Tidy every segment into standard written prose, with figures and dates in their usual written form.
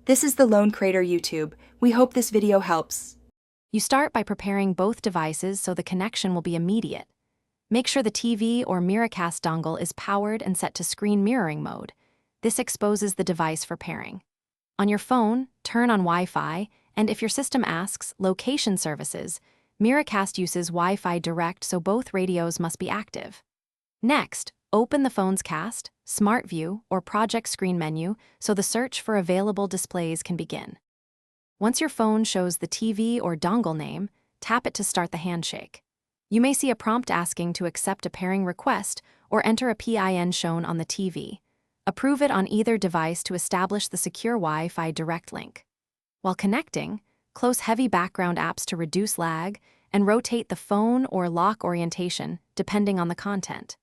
This is the Lone Crater YouTube. We hope this video helps. You start by preparing both devices so the connection will be immediate. Make sure the TV or Miracast dongle is powered and set to screen mirroring mode. This exposes the device for pairing. On your phone, turn on Wi-Fi, and if your system asks location services, Miracast uses Wi-Fi Direct, so both radios must be active. Next, open the phone's Cast, Smart View, or Project Screen menu so the search for available displays can begin. Once your phone shows the TV or dongle name, tap it to start the handshake. You may see a prompt asking to accept a pairing request or enter a PIN shown on the TV. Approve it on either device to establish the secure Wi-Fi Direct link. While connecting, close heavy background apps to reduce lag and rotate the phone or lock orientation depending on the content.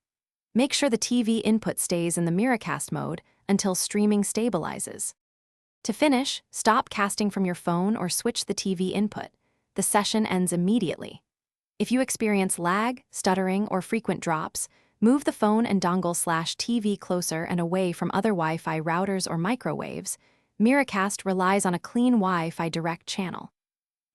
Make sure the TV input stays in the Miracast mode until streaming stabilizes. To finish, stop casting from your phone or switch the TV input. The session ends immediately. If you experience lag, stuttering, or frequent drops, move the phone and dongle/TV closer and away from other Wi-Fi routers or microwaves. Miracast relies on a clean Wi-Fi Direct channel.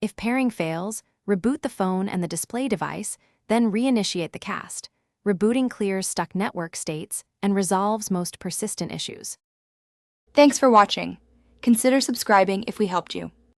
If pairing fails, reboot the phone and the display device, then reinitiate the cast. Rebooting clears stuck network states and resolves most persistent issues. Thanks for watching. Consider subscribing if we helped you.